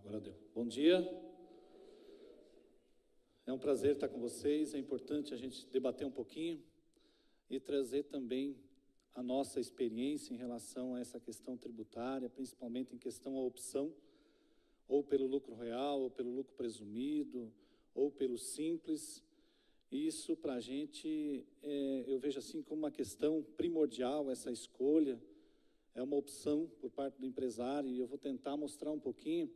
Agora deu. Bom dia. É um prazer estar com vocês. É importante a gente debater um pouquinho e trazer também a nossa experiência em relação a essa questão tributária, principalmente em questão à opção, ou pelo lucro real, ou pelo lucro presumido, ou pelo simples. E isso, para a gente, eu vejo assim como uma questão primordial, essa escolha. É uma opção por parte do empresário, e eu vou tentar mostrar um pouquinho,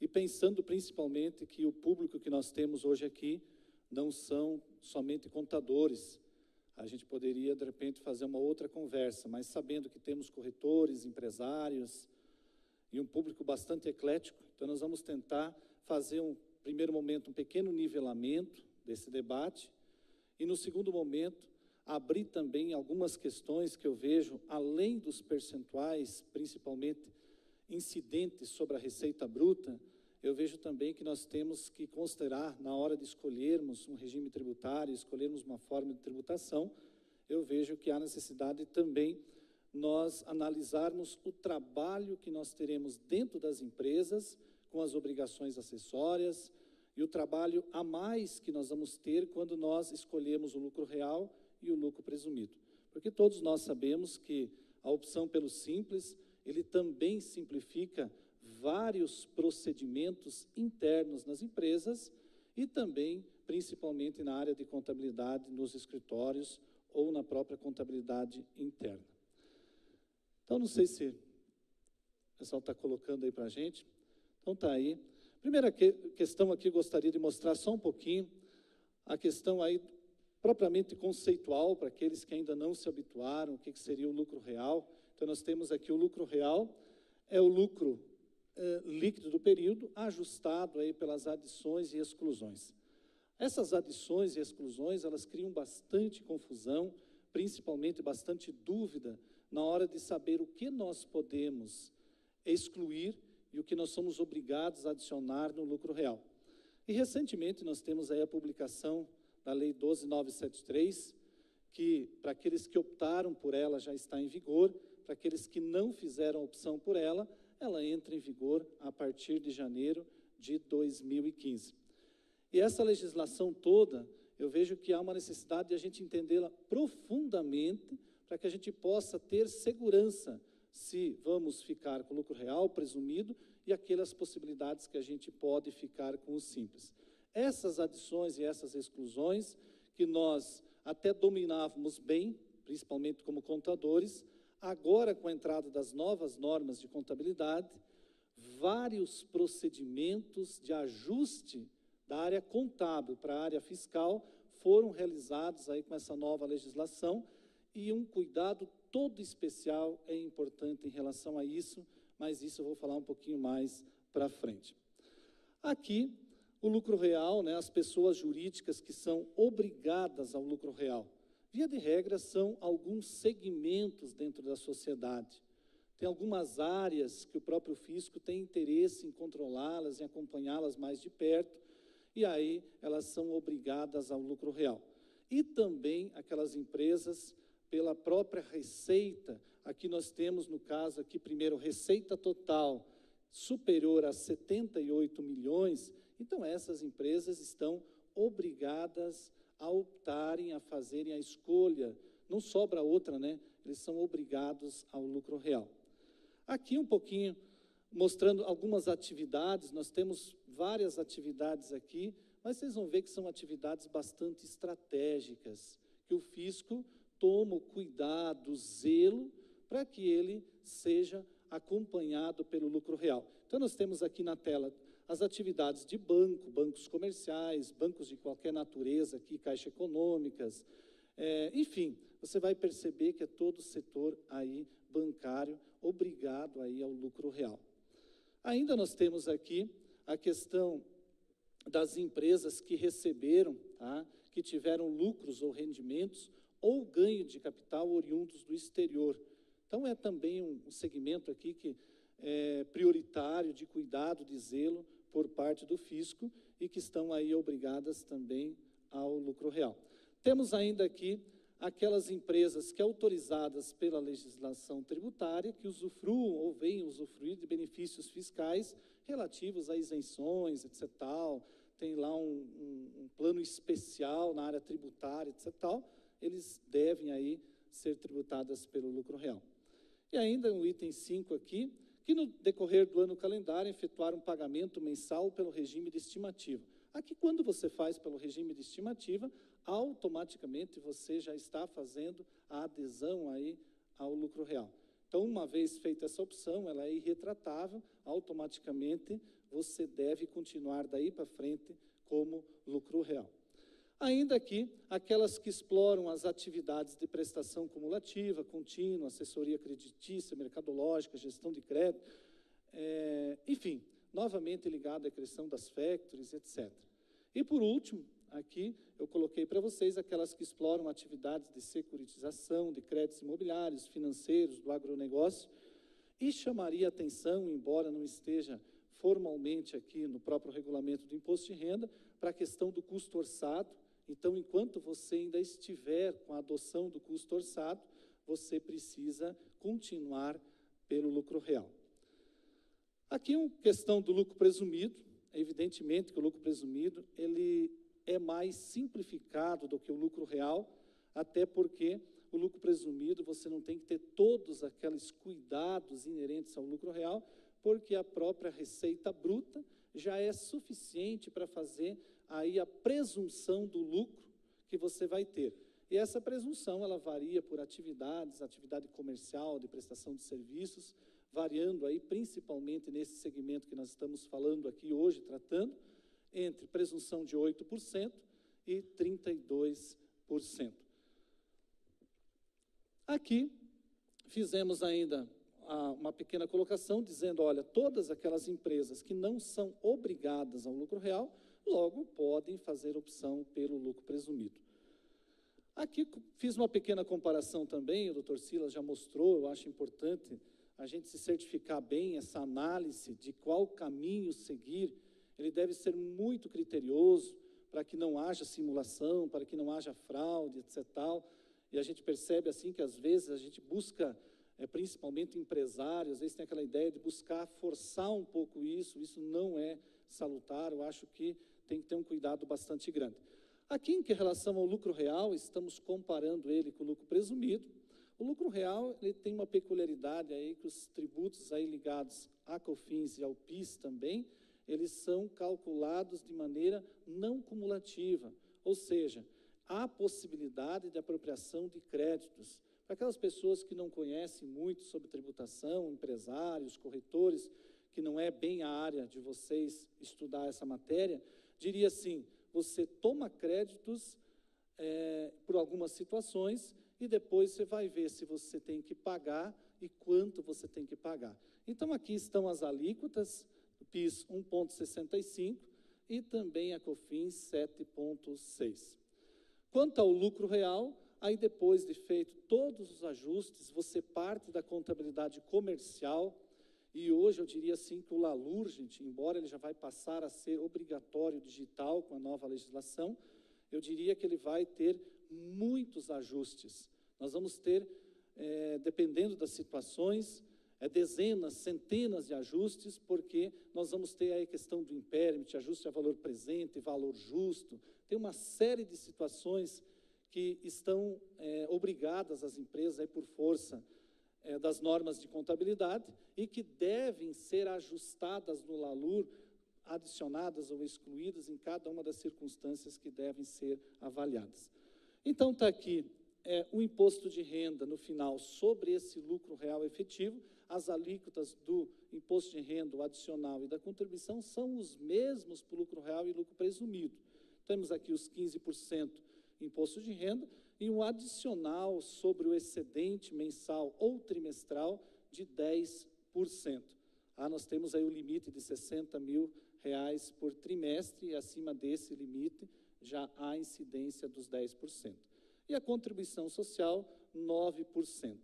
e pensando principalmente que o público que nós temos hoje aqui não são somente contadores. A gente poderia, de repente, fazer uma outra conversa, mas sabendo que temos corretores, empresários e um público bastante eclético, então nós vamos tentar fazer um primeiro momento, um pequeno nivelamento desse debate, e no segundo momento, abrir também algumas questões que eu vejo, além dos percentuais, principalmente incidentes sobre a receita bruta, eu vejo também que nós temos que considerar, na hora de escolhermos um regime tributário, escolhermos uma forma de tributação, eu vejo que há necessidade também nós analisarmos o trabalho que nós teremos dentro das empresas, com as obrigações acessórias, e o trabalho a mais que nós vamos ter quando nós escolhemos o lucro real e o lucro presumido. Porque todos nós sabemos que a opção pelo simples, ele também simplifica vários procedimentos internos nas empresas e também, principalmente na área de contabilidade, nos escritórios ou na própria contabilidade interna. Então, não sei se o pessoal está colocando aí para a gente. Então, está aí. Primeira questão aqui, gostaria de mostrar só um pouquinho a questão aí propriamente conceitual, para aqueles que ainda não se habituaram, o que seria o lucro real. Então, nós temos aqui o lucro real, é o lucro líquido do período, ajustado aí pelas adições e exclusões. Essas adições e exclusões, elas criam bastante confusão, principalmente bastante dúvida, na hora de saber o que nós podemos excluir e o que nós somos obrigados a adicionar no lucro real. E, recentemente, nós temos aí a publicação da Lei 12.973, que, para aqueles que optaram por ela, já está em vigor, para aqueles que não fizeram opção por ela, ela entra em vigor a partir de janeiro de 2015. E essa legislação toda, eu vejo que há uma necessidade de a gente entendê-la profundamente, para que a gente possa ter segurança se vamos ficar com o lucro real presumido e aquelas possibilidades que a gente pode ficar com o simples. Essas adições e essas exclusões que nós até dominávamos bem, principalmente como contadores, agora com a entrada das novas normas de contabilidade, vários procedimentos de ajuste da área contábil para a área fiscal foram realizados aí com essa nova legislação, e um cuidado todo especial é importante em relação a isso, mas isso eu vou falar um pouquinho mais para frente. Aqui, o lucro real, as pessoas jurídicas que são obrigadas ao lucro real. Via de regra, são alguns segmentos dentro da sociedade. Tem algumas áreas que o próprio fisco tem interesse em controlá-las, em acompanhá-las mais de perto, e aí elas são obrigadas ao lucro real. E também aquelas empresas, pela própria receita, aqui nós temos, no caso aqui, primeiro, receita total superior a 78 milhões, então essas empresas estão obrigadas a optarem, a fazerem a escolha, não sobra outra, Eles são obrigados ao lucro real. Aqui um pouquinho, mostrando algumas atividades, nós temos várias atividades aqui, mas vocês vão ver que são atividades bastante estratégicas, que o fisco toma o cuidado, o zelo, para que ele seja acompanhado pelo lucro real. Então, nós temos aqui na tela as atividades de banco, bancos comerciais, bancos de qualquer natureza, aqui, caixa econômicas, enfim, você vai perceber que é todo o setor aí bancário obrigado aí ao lucro real. Ainda nós temos aqui a questão das empresas que receberam, que tiveram lucros ou rendimentos ou ganho de capital oriundos do exterior. Então, é também um segmento aqui que é prioritário de cuidado, de zelo por parte do fisco e que estão aí obrigadas também ao lucro real. Temos ainda aqui aquelas empresas que autorizadas pela legislação tributária, que usufruam ou venham usufruir de benefícios fiscais relativos a isenções, etc. Tem lá um plano especial na área tributária, etc. Eles devem aí ser tributadas pelo lucro real. E ainda no item 5 aqui, que no decorrer do ano calendário efetuar um pagamento mensal pelo regime de estimativa. Aqui, quando você faz pelo regime de estimativa, automaticamente você já está fazendo a adesão aí ao lucro real. Então, uma vez feita essa opção, ela é irretratável, automaticamente você deve continuar daí para frente como lucro real. Ainda aqui, aquelas que exploram as atividades de prestação cumulativa, contínua, assessoria creditícia, mercadológica, gestão de crédito, enfim, novamente ligado à questão das factories, etc. E por último, aqui eu coloquei para vocês aquelas que exploram atividades de securitização, de créditos imobiliários, financeiros, do agronegócio, e chamaria atenção, embora não esteja formalmente aqui no próprio regulamento do imposto de renda, para a questão do custo orçado. Então, enquanto você ainda estiver com a adoção do custo orçado, você precisa continuar pelo lucro real. Aqui, uma questão do lucro presumido. Evidentemente que o lucro presumido ele é mais simplificado do que o lucro real, até porque o lucro presumido você não tem que ter todos aqueles cuidados inerentes ao lucro real, porque a própria receita bruta já é suficiente para fazer aí a presunção do lucro que você vai ter. E essa presunção, ela varia por atividades, atividade comercial, de prestação de serviços, variando aí principalmente nesse segmento que nós estamos falando aqui hoje, tratando, entre presunção de 8% e 32%. Aqui, fizemos ainda uma pequena colocação, dizendo, olha, todas aquelas empresas que não são obrigadas ao lucro real, logo podem fazer opção pelo lucro presumido. Aqui fiz uma pequena comparação também, o doutor Silas já mostrou, eu acho importante a gente se certificar bem, essa análise de qual caminho seguir, ele deve ser muito criterioso para que não haja simulação, para que não haja fraude, etc. E a gente percebe assim que às vezes a gente busca, principalmente empresários, às vezes tem aquela ideia de buscar forçar um pouco isso não é salutar, eu acho que tem que ter um cuidado bastante grande. Aqui, em relação ao lucro real, estamos comparando ele com o lucro presumido. O lucro real ele tem uma peculiaridade aí que os tributos aí ligados a COFINS e ao PIS também, eles são calculados de maneira não cumulativa, ou seja, há possibilidade de apropriação de créditos. Para aquelas pessoas que não conhecem muito sobre tributação, empresários, corretores, que não é bem a área de vocês estudar essa matéria, diria assim, você toma créditos por algumas situações e depois você vai ver se você tem que pagar e quanto você tem que pagar. Então, aqui estão as alíquotas, o PIS 1,65 e também a COFINS 7,6. Quanto ao lucro real, aí depois de feito todos os ajustes, você parte da contabilidade comercial, e hoje eu diria assim que o LALUR, gente, embora ele já vai passar a ser obrigatório digital com a nova legislação, eu diria que ele vai ter muitos ajustes. Nós vamos ter, dependendo das situações, dezenas, centenas de ajustes, porque nós vamos ter aí a questão do impairment, ajuste a valor presente, valor justo, tem uma série de situações que estão obrigadas as empresas aí por força das normas de contabilidade e que devem ser ajustadas no LALUR, adicionadas ou excluídas em cada uma das circunstâncias que devem ser avaliadas. Então, está aqui o imposto de renda, no final, sobre esse lucro real efetivo. As alíquotas do imposto de renda, o adicional e da contribuição são os mesmos para o lucro real e lucro presumido. Temos aqui os 15% imposto de renda e um adicional sobre o excedente mensal ou trimestral de 10%. Nós temos aí o limite de R$60 mil por trimestre e acima desse limite já há incidência dos 10%. E a contribuição social, 9%.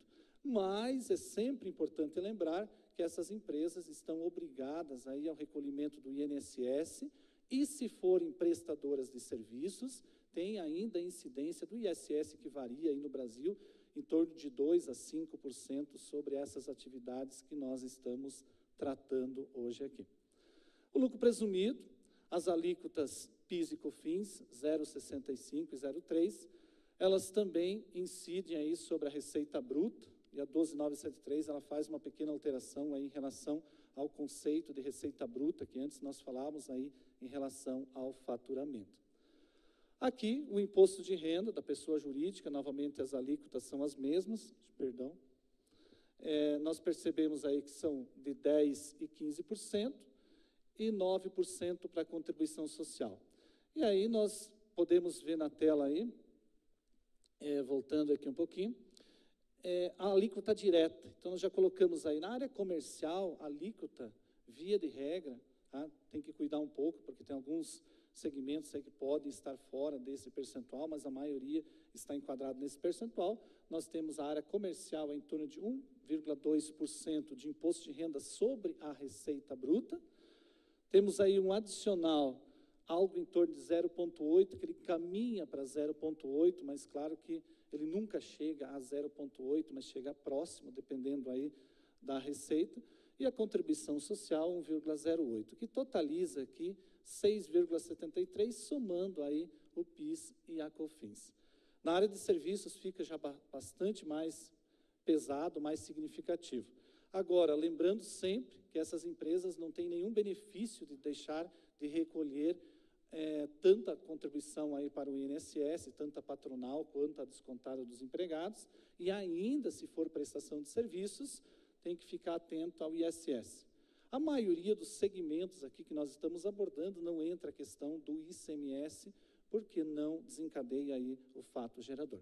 Mas é sempre importante lembrar que essas empresas estão obrigadas aí ao recolhimento do INSS e, se forem prestadoras de serviços, tem ainda a incidência do ISS, que varia aí no Brasil, em torno de 2% a 5% sobre essas atividades que nós estamos tratando hoje aqui. O lucro presumido, as alíquotas PIS e COFINS, 0,65 e 0,3, elas também incidem aí sobre a receita bruta, e a 12.973 ela faz uma pequena alteração aí em relação ao conceito de receita bruta, que antes nós falávamos aí em relação ao faturamento. Aqui, o imposto de renda da pessoa jurídica, novamente as alíquotas são as mesmas, perdão. Nós percebemos aí que são de 10% e 15% e 9% para a contribuição social. E aí nós podemos ver na tela aí, voltando aqui um pouquinho, a alíquota direta. Então, nós já colocamos aí na área comercial, a alíquota, via de regra, tá? Tem que cuidar um pouco, porque tem alguns segmentos aí que podem estar fora desse percentual, mas a maioria está enquadrado nesse percentual. Nós temos a área comercial em torno de 1,2% de imposto de renda sobre a receita bruta. Temos aí um adicional, algo em torno de 0,8, que ele caminha para 0,8, mas claro que ele nunca chega a 0,8, mas chega próximo, dependendo aí da receita. E a contribuição social, 1,08, que totaliza aqui 6,73, somando aí o PIS e a COFINS. Na área de serviços fica já bastante mais pesado, mais significativo. Agora, lembrando sempre que essas empresas não têm nenhum benefício de deixar de recolher tanta contribuição aí para o INSS, tanto a patronal quanto a descontada dos empregados, e ainda, se for prestação de serviços, tem que ficar atento ao ISS. A maioria dos segmentos aqui que nós estamos abordando não entra a questão do ICMS, porque não desencadeia aí o fato gerador.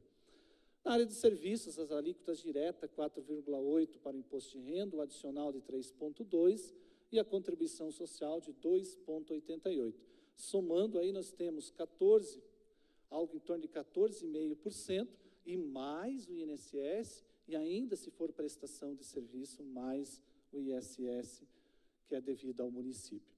Na área de serviços, as alíquotas diretas, 4,8 para o imposto de renda, o adicional de 3,2 e a contribuição social de 2,88. Somando aí nós temos 14, algo em torno de 14,5% e mais o INSS, e ainda se for prestação de serviço, mais o ISS, que é devido ao município.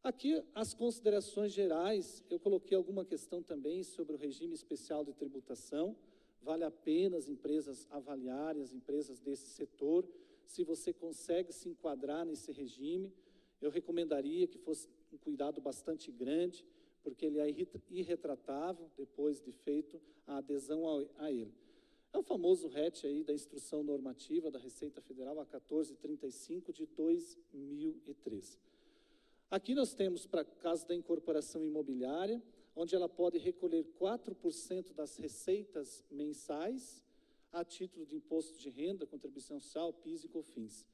Aqui, as considerações gerais, eu coloquei alguma questão também sobre o regime especial de tributação. Vale a pena as empresas avaliarem, as empresas desse setor, se você consegue se enquadrar nesse regime. Eu recomendaria que fosse um cuidado bastante grande, porque ele é irretratável depois de feito a adesão a ele. É o famoso RET aí da Instrução Normativa da Receita Federal, a 1435 de 2013. Aqui nós temos, para caso da incorporação imobiliária, onde ela pode recolher 4% das receitas mensais a título de imposto de renda, contribuição social, PIS e COFINS.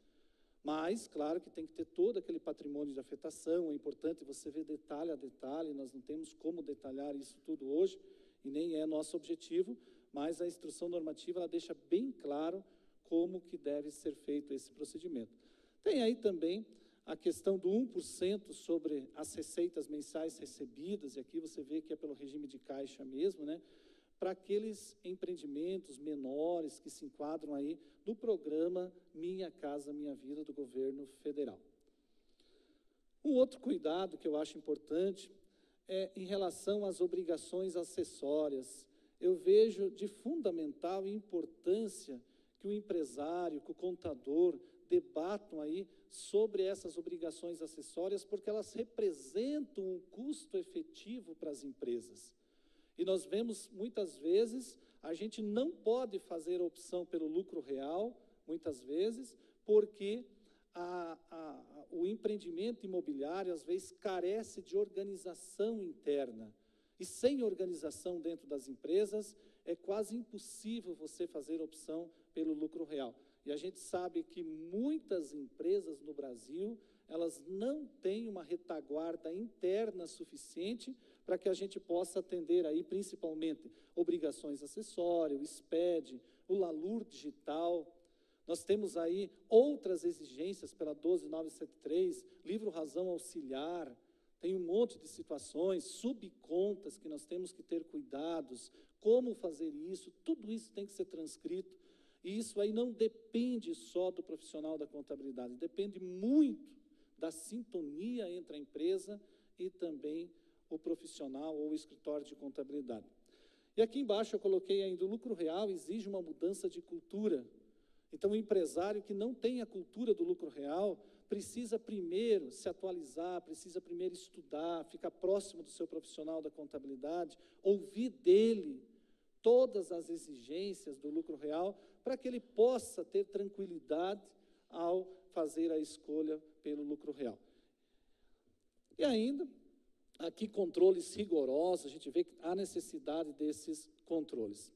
Mas, claro que tem que ter todo aquele patrimônio de afetação, é importante você ver detalhe a detalhe, nós não temos como detalhar isso tudo hoje, e nem é nosso objetivo, mas a instrução normativa ela deixa bem claro como que deve ser feito esse procedimento. Tem aí também a questão do 1% sobre as receitas mensais recebidas, e aqui você vê que é pelo regime de caixa mesmo, né? Para aqueles empreendimentos menores que se enquadram aí no programa Minha Casa Minha Vida do governo federal. Um outro cuidado que eu acho importante é em relação às obrigações acessórias. Eu vejo de fundamental importância que o empresário, que o contador debatam aí sobre essas obrigações acessórias, porque elas representam um custo efetivo para as empresas. E nós vemos, muitas vezes, a gente não pode fazer a opção pelo lucro real, muitas vezes, porque o empreendimento imobiliário, às vezes, carece de organização interna. E sem organização dentro das empresas, é quase impossível você fazer a opção pelo lucro real. E a gente sabe que muitas empresas no Brasil, elas não têm uma retaguarda interna suficiente para que a gente possa atender aí, principalmente, obrigações acessórias, o SPED, o LALUR digital. Nós temos aí outras exigências pela 12.973, livro razão auxiliar, tem um monte de situações, subcontas que nós temos que ter cuidados, como fazer isso, tudo isso tem que ser transcrito. E isso aí não depende só do profissional da contabilidade, depende muito da sintonia entre a empresa e também o profissional ou o escritório de contabilidade. E aqui embaixo eu coloquei ainda, o lucro real exige uma mudança de cultura. Então, o empresário que não tem a cultura do lucro real precisa primeiro se atualizar, precisa primeiro estudar, ficar próximo do seu profissional da contabilidade, ouvir dele todas as exigências do lucro real, para que ele possa ter tranquilidade ao fazer a escolha pelo lucro real. E ainda, aqui controles rigorosos, a gente vê que há necessidade desses controles.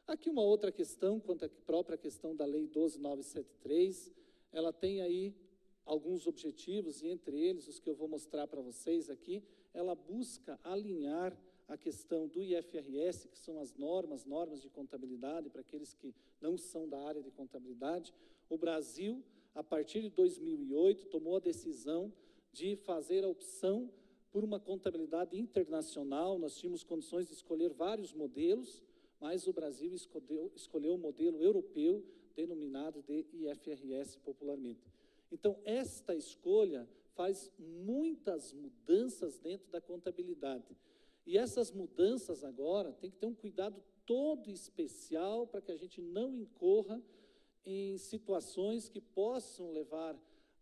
Aqui uma outra questão, quanto à própria questão da Lei 12.973, ela tem aí alguns objetivos, e entre eles, os que eu vou mostrar para vocês aqui, ela busca alinhar a questão do IFRS, que são as normas de contabilidade, para aqueles que não são da área de contabilidade. O Brasil, a partir de 2008, tomou a decisão de fazer a opção por uma contabilidade internacional. Nós tínhamos condições de escolher vários modelos, mas o Brasil escolheu o modelo europeu, denominado de IFRS popularmente. Então, esta escolha faz muitas mudanças dentro da contabilidade. E essas mudanças agora tem que ter um cuidado todo especial para que a gente não incorra em situações que possam levar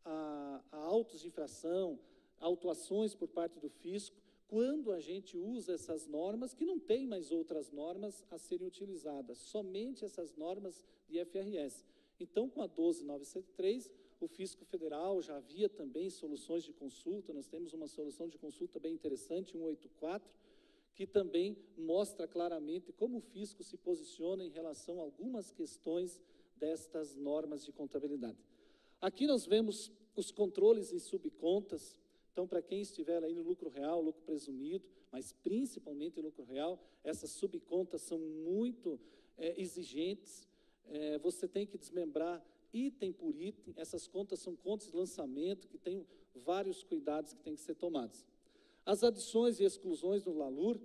a autos de infração, autuações por parte do fisco, quando a gente usa essas normas, que não tem mais outras normas a serem utilizadas, somente essas normas de IFRS. Então, com a 12.973, o Fisco Federal já havia também soluções de consulta, nós temos uma solução de consulta bem interessante, 184, que também mostra claramente como o fisco se posiciona em relação a algumas questões destas normas de contabilidade. Aqui nós vemos os controles em subcontas. Então, para quem estiver aí no lucro real, lucro presumido, mas principalmente no lucro real, essas subcontas são muito exigentes. Você tem que desmembrar item por item. Essas contas são contas de lançamento, que tem vários cuidados que têm que ser tomados. As adições e exclusões do LALUR,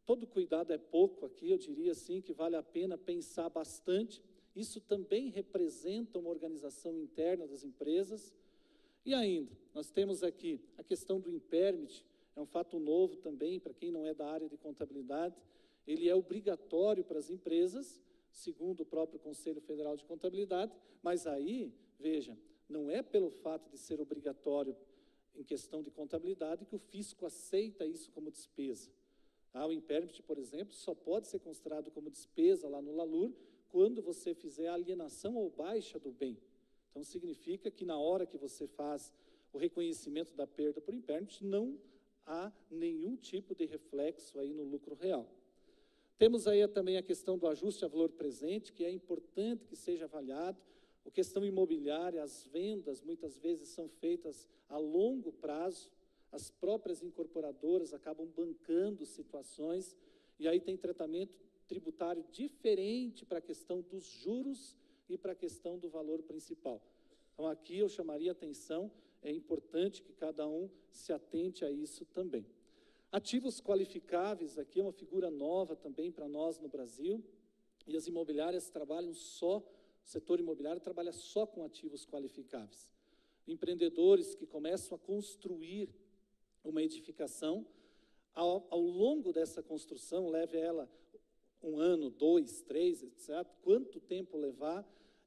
todo cuidado é pouco aqui, eu diria assim, que vale a pena pensar bastante. Isso também representa uma organização interna das empresas. E ainda, nós temos aqui a questão do impairment, é um fato novo também, para quem não é da área de contabilidade, ele é obrigatório para as empresas, segundo o próprio Conselho Federal de Contabilidade, mas aí, veja, não é pelo fato de ser obrigatório em questão de contabilidade que o fisco aceita isso como despesa. O impairment, por exemplo, só pode ser considerado como despesa lá no LALUR quando você fizer a alienação ou baixa do bem. Então, significa que na hora que você faz o reconhecimento da perda por impairment, não há nenhum tipo de reflexo aí no lucro real. Temos aí também a questão do ajuste a valor presente, que é importante que seja avaliado. A questão imobiliária, as vendas muitas vezes são feitas a longo prazo, as próprias incorporadoras acabam bancando situações, e aí tem tratamento tributário diferente para a questão dos juros e para a questão do valor principal. Então, aqui eu chamaria atenção, é importante que cada um se atente a isso também. Ativos qualificáveis, aqui é uma figura nova também para nós no Brasil, e as imobiliárias trabalham só, o setor imobiliário trabalha só com ativos qualificáveis. Empreendedores que começam a construir uma edificação, ao longo dessa construção, leve ela 1 ano, 2, 3, etc., quanto tempo levar,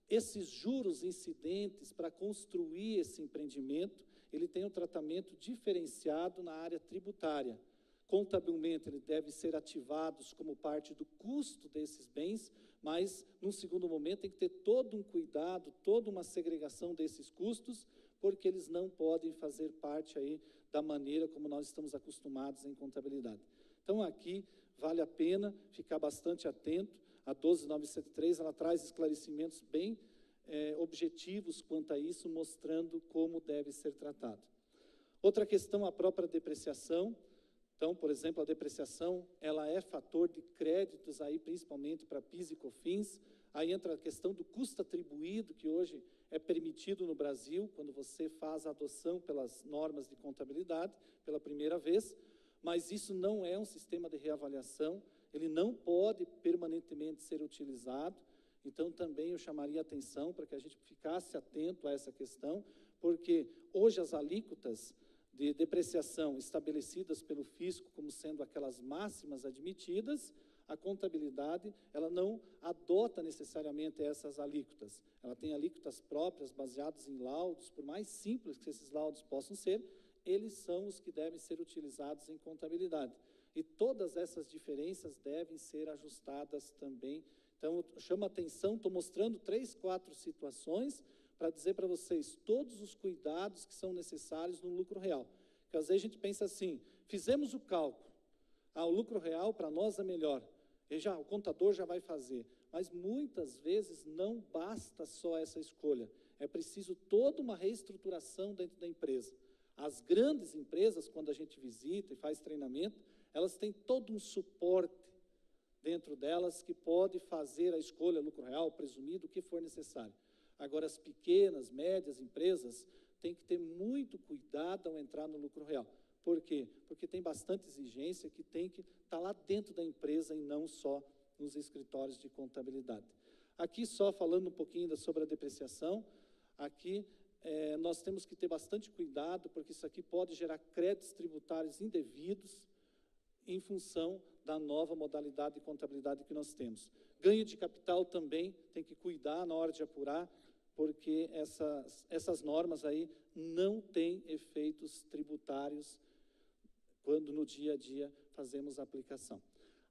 esses juros incidentes para construir esse empreendimento, ele tem um tratamento diferenciado na área tributária. Contabilmente, ele deve ser ativados como parte do custo desses bens, mas, num segundo momento, tem que ter todo um cuidado, toda uma segregação desses custos, porque eles não podem fazer parte aí da maneira como nós estamos acostumados em contabilidade. Então, aqui, vale a pena ficar bastante atento. A 12.973, ela traz esclarecimentos bem objetivos quanto a isso, mostrando como deve ser tratado. Outra questão, a própria depreciação. Então, por exemplo, a depreciação, ela é fator de créditos, aí, principalmente para PIS e COFINS. Aí entra a questão do custo atribuído, que hoje é permitido no Brasil, quando você faz a adoção pelas normas de contabilidade, pela primeira vez, mas isso não é um sistema de reavaliação, ele não pode permanentemente ser utilizado. Então, também eu chamaria atenção para que a gente ficasse atento a essa questão, porque hoje as alíquotas de depreciação estabelecidas pelo fisco como sendo aquelas máximas admitidas, a contabilidade ela não adota necessariamente essas alíquotas. Ela tem alíquotas próprias, baseadas em laudos, por mais simples que esses laudos possam ser, eles são os que devem ser utilizados em contabilidade. E todas essas diferenças devem ser ajustadas também. Então, chama atenção, estou mostrando 3, 4 situações para dizer para vocês todos os cuidados que são necessários no lucro real. Porque às vezes a gente pensa assim, fizemos o cálculo, o lucro real para nós é melhor, o contador já vai fazer. Mas muitas vezes não basta só essa escolha, é preciso toda uma reestruturação dentro da empresa. As grandes empresas, quando a gente visita e faz treinamento, elas têm todo um suporte dentro delas que pode fazer a escolha lucro real, presumido, o que for necessário. Agora, as pequenas, médias empresas têm que ter muito cuidado ao entrar no lucro real. Por quê? Porque tem bastante exigência que tem que estar lá dentro da empresa e não só nos escritórios de contabilidade. Aqui, só falando um pouquinho sobre a depreciação, aqui nós temos que ter bastante cuidado, porque isso aqui pode gerar créditos tributários indevidos em função da nova modalidade de contabilidade que nós temos. Ganho de capital também tem que cuidar na hora de apurar, porque essas normas aí não têm efeitos tributários quando no dia a dia fazemos a aplicação.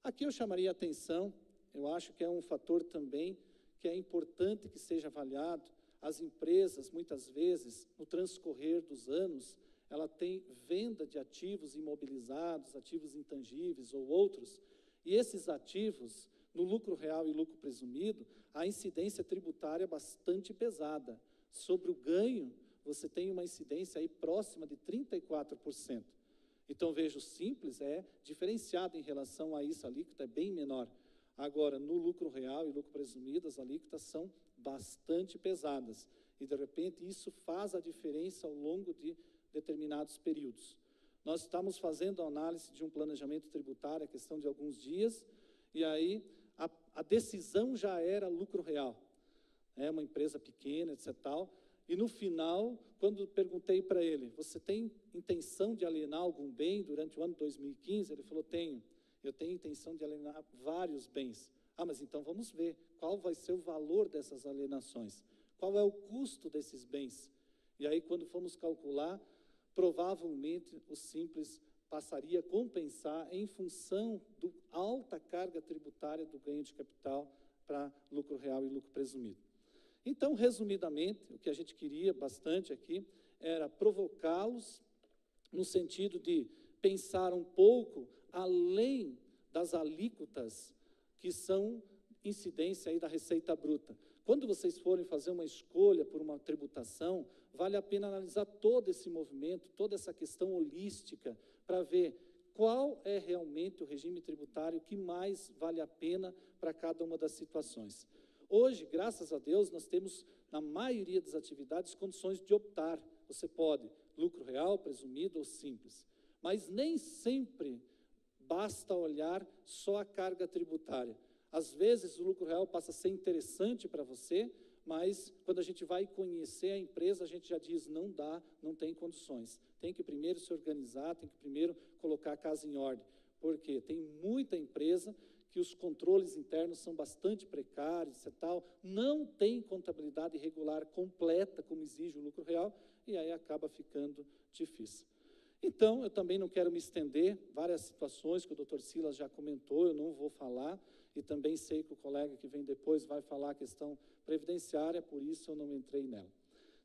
Aqui eu chamaria a atenção, eu acho que é um fator também que é importante que seja avaliado. As empresas, muitas vezes, no transcorrer dos anos, ela tem venda de ativos imobilizados, ativos intangíveis ou outros, e esses ativos, no lucro real e lucro presumido, a incidência tributária é bastante pesada. Sobre o ganho, você tem uma incidência aí próxima de 34%. Então, veja, o simples é diferenciado em relação a isso, a alíquota é bem menor. Agora, no lucro real e lucro presumido, as alíquotas são bastante pesadas. E, de repente, isso faz a diferença ao longo de determinados períodos. Nós estamos fazendo a análise de um planejamento tributário, a questão de alguns dias, e aí a decisão já era lucro real. É uma empresa pequena, etc. tal, e no final, quando perguntei para ele, você tem intenção de alienar algum bem durante o ano 2015? Ele falou, tenho. Eu tenho intenção de alienar vários bens. Mas então vamos ver qual vai ser o valor dessas alienações. Qual é o custo desses bens? E aí, quando fomos calcular, provavelmente o simples passaria a compensar em função da alta carga tributária do ganho de capital para lucro real e lucro presumido. Então, resumidamente, o que a gente queria bastante aqui era provocá-los no sentido de pensar um pouco além das alíquotas que são incidência aí da receita bruta. Quando vocês forem fazer uma escolha por uma tributação, vale a pena analisar todo esse movimento, toda essa questão holística, para ver qual é realmente o regime tributário que mais vale a pena para cada uma das situações. Hoje, graças a Deus, nós temos, na maioria das atividades, condições de optar. Você pode lucro real, presumido ou simples. Mas nem sempre basta olhar só a carga tributária. Às vezes, o lucro real passa a ser interessante para você, mas quando a gente vai conhecer a empresa, a gente já diz, não dá, não tem condições. Tem que primeiro se organizar, tem que primeiro colocar a casa em ordem. Porque tem muita empresa que os controles internos são bastante precários e tal, não tem contabilidade regular completa, como exige o lucro real, e aí acaba ficando difícil. Então, eu também não quero me estender, várias situações que o Dr. Silas já comentou, eu não vou falar, e também sei que o colega que vem depois vai falar a questão previdenciária, por isso eu não entrei nela.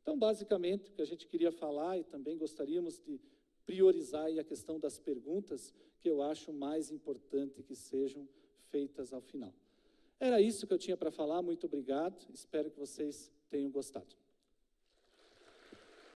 Então, basicamente, o que a gente queria falar, e também gostaríamos de priorizar aí a questão das perguntas, que eu acho mais importante que sejam feitas ao final. Era isso que eu tinha para falar, muito obrigado, espero que vocês tenham gostado.